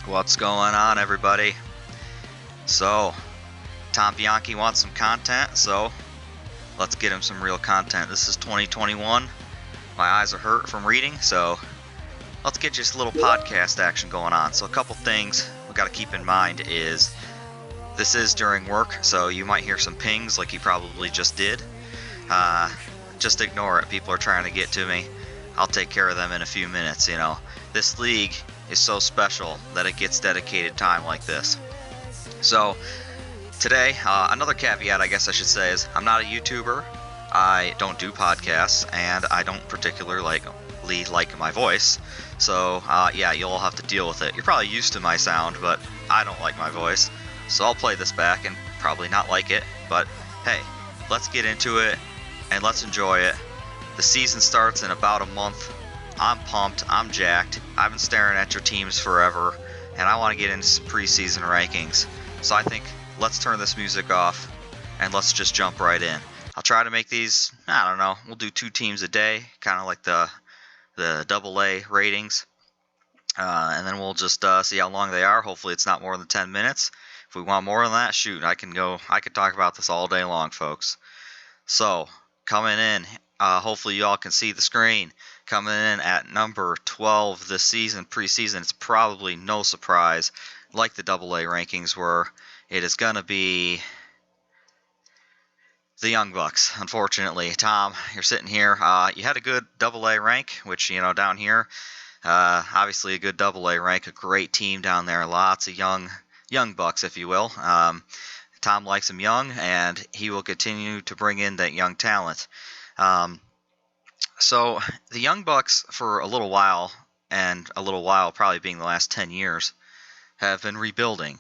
What's going on, everybody? So, Tom Bianchi wants some content, so let's get him some real content. This is 2021. My eyes are hurt from reading, so let's get just a little podcast action going on. So, a couple things we got to keep in mind is this is during work, so you might hear some pings like you probably just did. Just ignore it. People are trying to get to me. I'll take care of them in a few minutes. This league is so special that it gets dedicated time like this. So today, another caveat I guess I should say is I'm not a YouTuber. I don't do podcasts, and I don't particularly like my voice. So yeah, you'll all have to deal with it. You're probably used to my sound, but I don't like my voice. So I'll play this back and probably not like it. But hey, let's get into it and let's enjoy it. The season starts in about a month. I'm pumped. I'm jacked. I've been staring at your teams forever, and I want to get into preseason rankings. So I think let's turn this music off and let's just jump right in. I'll try to make these, I don't know, we'll do 2 teams a day, kind of like the AA ratings. And then we'll just see how long they are. Hopefully it's not more than 10 minutes. If we want more than that, shoot, I could talk about this all day long, folks. So, coming in, hopefully you all can see the screen. Coming in at number 12 this season, preseason, it's probably no surprise, like the AA rankings were, it is going to be the Young Bucks, unfortunately. Tom, you're sitting here. You had a good AA rank, which, down here, obviously a good AA rank, a great team down there, lots of young Bucks, if you will. Tom likes them young, and he will continue to bring in that young talent. So the Young Bucks, for a little while, and a little while probably being the last 10 years, have been rebuilding.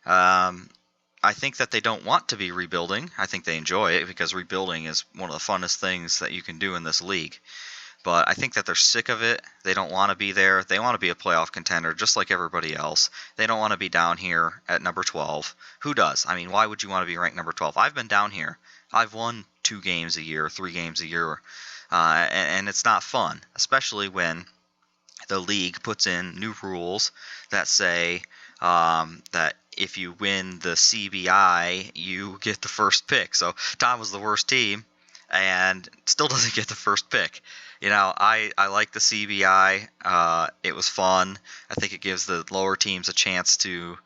I think that they don't want to be rebuilding. I think they enjoy it because rebuilding is one of the funnest things that you can do in this league. But I think that they're sick of it. They don't want to be there. They want to be a playoff contender just like everybody else. They don't want to be down here at number 12. Who does? I mean, why would you want to be ranked number 12? I've been down here. I've won 2 games a year, 3 games a year. And it's not fun, especially when the league puts in new rules that say that if you win the CBI, you get the first pick. So Tom was the worst team and still doesn't get the first pick. I like the CBI. It was fun. I think it gives the lower teams a chance to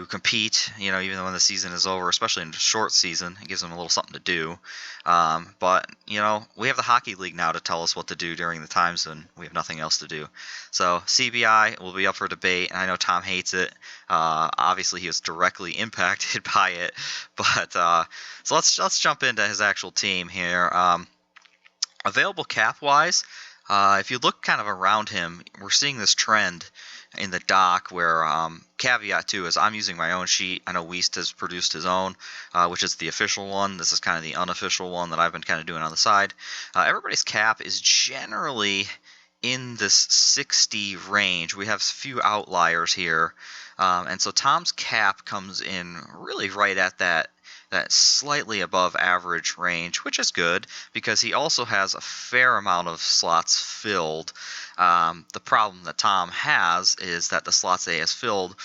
compete, even when the season is over, especially in a short season. It gives them a little something to do. But we have the Hockey League now to tell us what to do during the times when we have nothing else to do. So CBI will be up for debate, and I know Tom hates it. Obviously, he was directly impacted by it. But so let's jump into his actual team here. Available cap-wise, if you look kind of around him, we're seeing this trend in the doc where caveat too is I'm using my own sheet. I know Wiest has produced his own, which is the official one. This is kind of the unofficial one that I've been kind of doing on the side. Everybody's cap is generally in this 60 range. We have a few outliers here, and so Tom's cap comes in really right at that slightly above average range, which is good because he also has a fair amount of slots filled. The problem that Tom has is that the slots that he has filled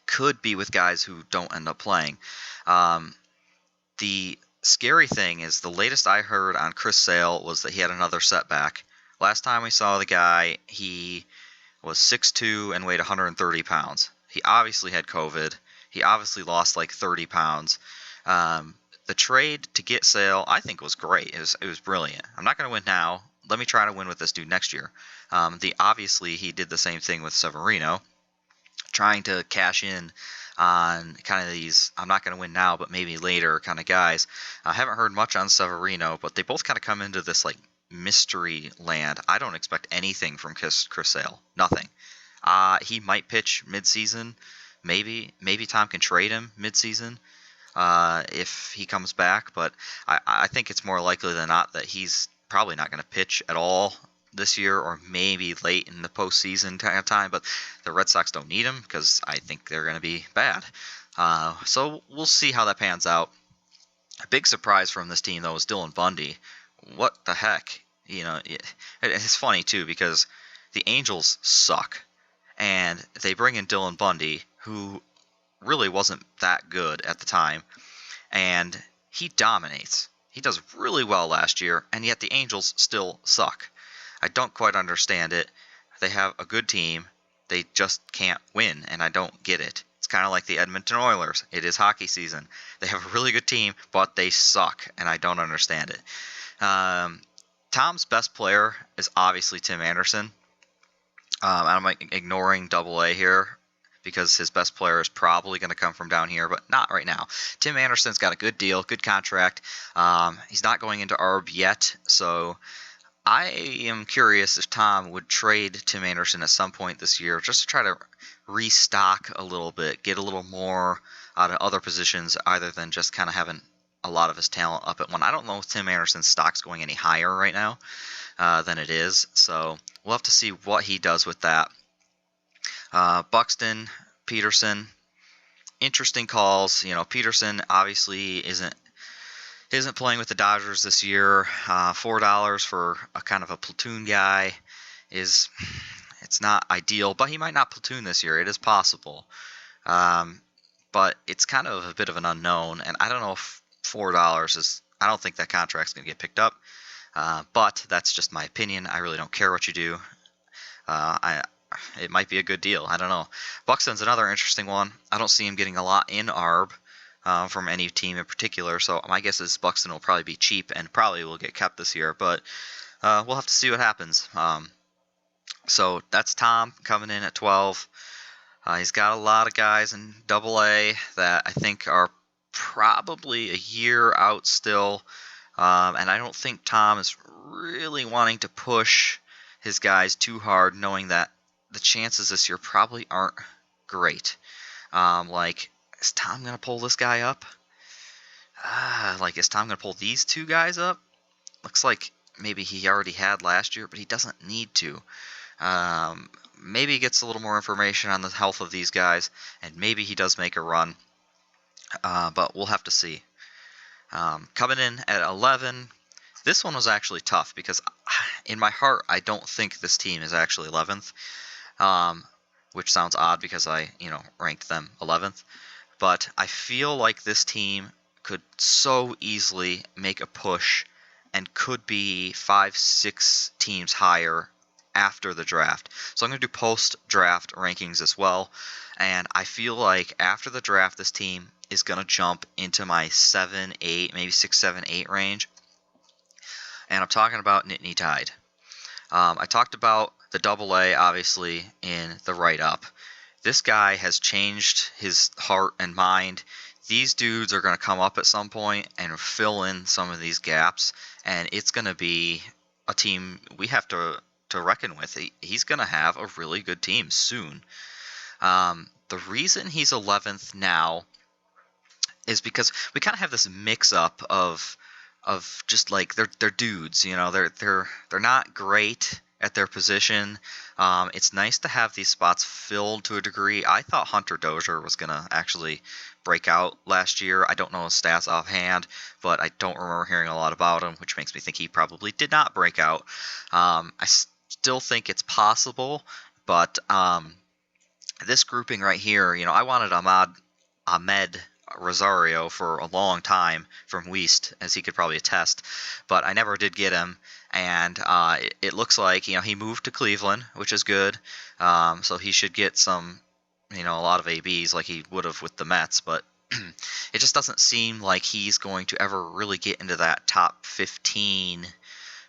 could be with guys who don't end up playing. The scary thing is the latest I heard on Chris Sale was that he had another setback. Last time we saw the guy, he was 6'2" and weighed 130 pounds. He obviously had COVID. He obviously lost like 30 pounds. The trade to get Sale, I think, was great. It was brilliant. I'm not going to win now. Let me try to win with this dude next year. Obviously, he did the same thing with Severino, trying to cash in on kind of these I'm not going to win now, but maybe later kind of guys. I haven't heard much on Severino, but they both kind of come into this like mystery land. I don't expect anything from Chris Sale. Nothing. He might pitch midseason. Maybe Tom can trade him midseason if he comes back, but I think it's more likely than not that he's probably not going to pitch at all this year, or maybe late in the postseason kind of time. But the Red Sox don't need him because I think they're going to be bad. So we'll see how that pans out. A big surprise from this team, though, is Dylan Bundy. What the heck? It's funny, too, because the Angels suck. and they bring in Dylan Bundy, who really wasn't that good at the time, and he dominates. He does really well last year, and yet the Angels still suck. I don't quite understand it. They have a good team. They just can't win, and I don't get it. It's kind of like the Edmonton Oilers. It is hockey season. They have a really good team, but they suck, and I don't understand it. Tom's best player is obviously Tim Anderson. I'm ignoring Double-A here because his best player is probably going to come from down here, but not right now. Tim Anderson's got a good deal, good contract. He's not going into ARB yet, so I am curious if Tom would trade Tim Anderson at some point this year just to try to restock a little bit, get a little more out of other positions other than just kind of having a lot of his talent up at one. I don't know if Tim Anderson's stock's going any higher right now than it is, so we'll have to see what he does with that. Buxton, Peterson, interesting calls. Peterson obviously isn't playing with the Dodgers this year. $4 for a kind of a platoon guy it's not ideal, but he might not platoon this year. It is possible. But it's kind of a bit of an unknown, and I don't know if $4 is – I don't think that contract's going to get picked up. But that's just my opinion. I really don't care what you do. It might be a good deal. I don't know. Buxton's another interesting one. I don't see him getting a lot in ARB from any team in particular, so my guess is Buxton will probably be cheap and probably will get kept this year, but we'll have to see what happens. So that's Tom coming in at 12. He's got a lot of guys in Double-A that I think are probably a year out still, and I don't think Tom is really wanting to push his guys too hard, knowing that the chances this year probably aren't great. Is Tom going to pull this guy up? Is Tom going to pull these two guys up? Looks like maybe he already had last year, but he doesn't need to. Maybe he gets a little more information on the health of these guys, and maybe he does make a run. But we'll have to see. Coming in at 11, this one was actually tough because in my heart, I don't think this team is actually 11th, which sounds odd because I, ranked them 11th. But I feel like this team could so easily make a push and could be 5-6 teams higher after the draft. So I'm going to do post-draft rankings as well. And I feel like after the draft, this team is going to jump into my 7, 8, maybe 6, 7, 8 range. And I'm talking about Nittany Tide. I talked about the Double-A, obviously, in the write-up. This guy has changed his heart and mind. These dudes are going to come up at some point and fill in some of these gaps, and it's going to be a team we have to reckon with. He's going to have a really good team soon. The reason he's 11th now is because we kind of have this mix-up of just like they're dudes, they're not great at their position. It's nice to have these spots filled to a degree. I thought Hunter Dozier was going to actually break out last year. I don't know his stats offhand, but I don't remember hearing a lot about him, which makes me think he probably did not break out. I still think it's possible, but this grouping right here, I wanted Ahmed Rosario for a long time from Weast, as he could probably attest, but I never did get him. And it looks like, he moved to Cleveland, which is good. So he should get some, a lot of ABs like he would have with the Mets. But it just doesn't seem like he's going to ever really get into that top 15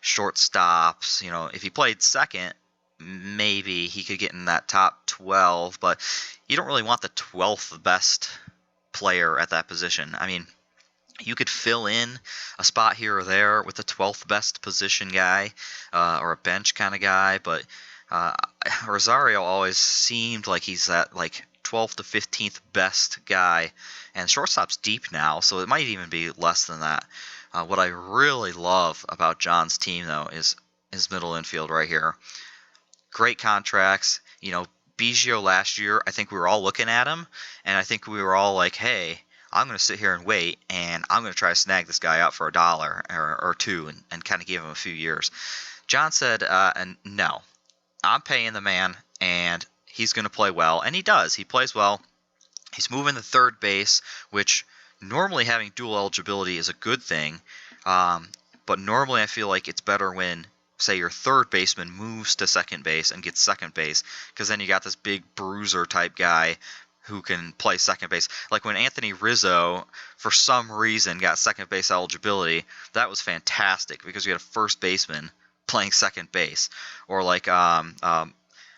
shortstops. If he played second, maybe he could get in that top 12. But you don't really want the 12th best player at that position. I mean, you could fill in a spot here or there with a 12th best position guy or a bench kind of guy, but Rosario always seemed like he's that 12th to 15th best guy, and shortstop's deep now, so it might even be less than that. What I really love about John's team, though, is his middle infield right here. Great contracts. Biggio last year, I think we were all looking at him, and I think we were all like, hey, I'm going to sit here and wait, and I'm going to try to snag this guy out for $1 or $2 and kind of give him a few years. John said, no, I'm paying the man, and he's going to play well, and he does. He plays well. He's moving to third base, which normally having dual eligibility is a good thing. But normally I feel like it's better when, say, your third baseman moves to second base and gets second base, because then you got this big bruiser type guy who can play second base. Like when Anthony Rizzo, for some reason, got second base eligibility, that was fantastic because you had a first baseman playing second base. Or like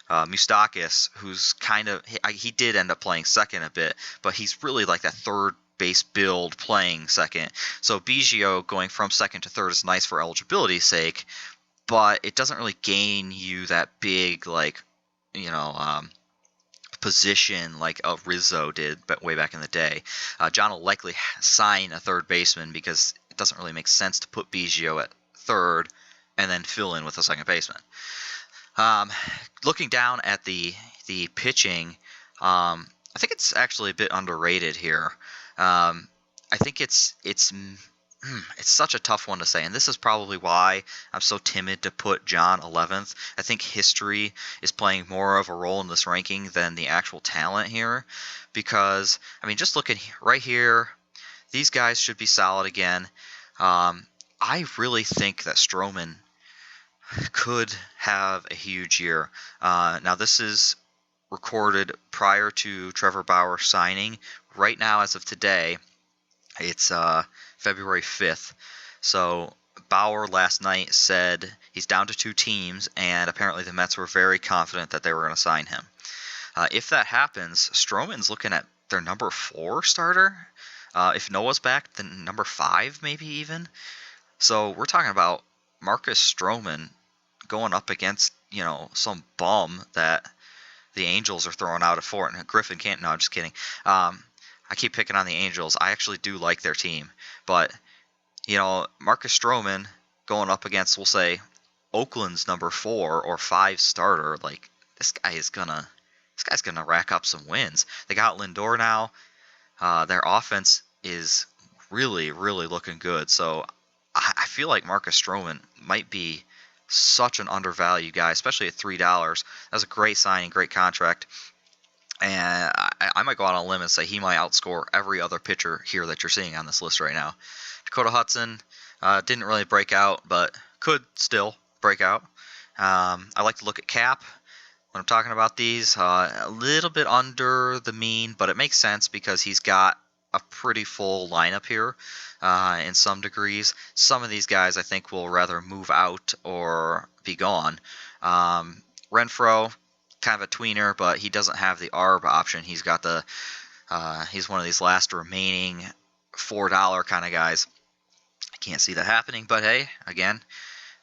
Moustakis, who's kind of he did end up playing second a bit, but he's really like that third base build playing second. So Biggio going from second to third is nice for eligibility's sake, but it doesn't really gain you that big position like Rizzo did but way back in the day. John will likely sign a third baseman because it doesn't really make sense to put Biggio at third and then fill in with a second baseman. Looking down at the pitching, I think it's actually a bit underrated here. I think it's such a tough one to say, and this is probably why I'm so timid to put John 11th. I think history is playing more of a role in this ranking than the actual talent here, because, I mean, just looking right here, these guys should be solid again. I really think that Stroman could have a huge year. Now, this is recorded prior to Trevor Bauer signing. Right now, as of today, it's February 5th. So Bauer last night said he's down to 2 teams, and apparently the Mets were very confident that they were going to sign him. If that happens, Stroman's looking at their number 4 starter. If Noah's back, then number 5 maybe even. So we're talking about Marcus Stroman going up against, some bum that the Angels are throwing out at Fort. And Griffin can't. No, I'm just kidding. I keep picking on the Angels. I actually do like their team. But, Marcus Stroman going up against, we'll say, Oakland's number 4 or 5 starter, like, this guy's gonna rack up some wins. They got Lindor now. Their offense is really, really looking good. So I feel like Marcus Stroman might be such an undervalued guy, especially at $3. That was a great signing, great contract. And I might go out on a limb and say he might outscore every other pitcher here that you're seeing on this list right now. Dakota Hudson didn't really break out, but could still break out. I like to look at Cap when I'm talking about these. A little bit under the mean, but it makes sense because he's got a pretty full lineup here in some degrees. Some of these guys I think will rather move out or be gone. Renfroe, kind of a tweener, but he doesn't have the ARB option. He's got he's one of these last remaining $4 kind of guys. I can't see that happening, but hey, again,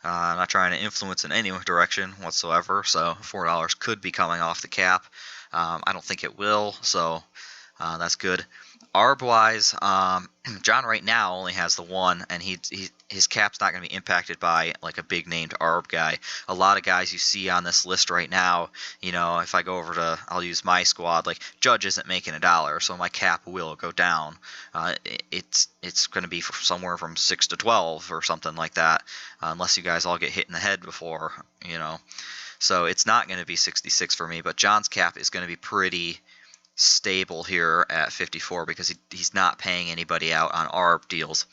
I'm not trying to influence in any direction whatsoever, so $4 could be coming off the cap. I don't think it will, so that's good. ARB-wise, John right now only has the 1, and his cap's not going to be impacted by like a big-named ARB guy. A lot of guys you see on this list right now, if I go over to, I'll use my squad, like Judge isn't making $1, so my cap will go down. It's going to be somewhere from 6 to 12 or something like that, unless you guys all get hit in the head before, So it's not going to be 66 for me, but John's cap is going to be pretty stable here at 54 because he's not paying anybody out on ARB deals.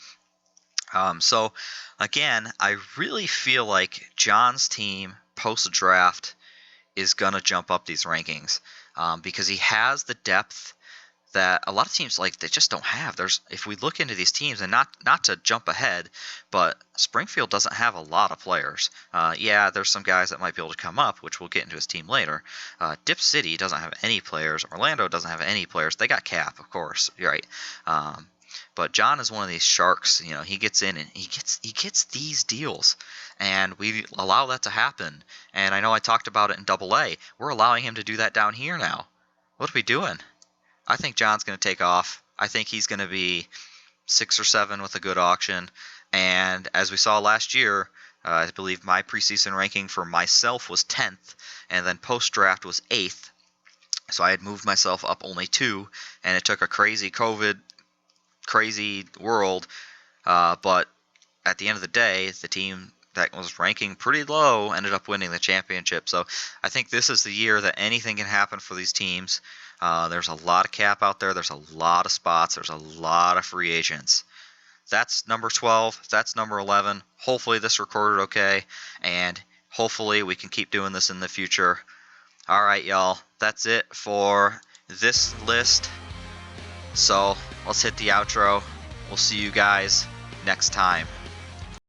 So again, I really feel like John's team post-draft is going to jump up these rankings because he has the depth that a lot of teams they just don't have. If we look into these teams, and not to jump ahead, but Springfield doesn't have a lot of players. There's some guys that might be able to come up, which we'll get into his team later. Dip City doesn't have any players. Orlando doesn't have any players. They got Cap, of course. You're right. But John is one of these sharks. He gets in and he gets these deals, and we allow that to happen. And I know I talked about it in AA. We're allowing him to do that down here now. What are we doing? I think John's going to take off. I think he's going to be 6 or 7 with a good auction. And as we saw last year, I believe my preseason ranking for myself was 10th, and then post-draft was 8th. So I had moved myself up only 2, and it took a crazy COVID, crazy world. But at the end of the day, the team that was ranking pretty low ended up winning the championship. So I think this is the year that anything can happen for these teams. There's a lot of cap out there. There's a lot of spots. There's a lot of free agents. That's number 12. That's number 11. Hopefully this recorded okay, and hopefully we can keep doing this in the future. All right, y'all. That's it for this list. So let's hit the outro. We'll see you guys next time.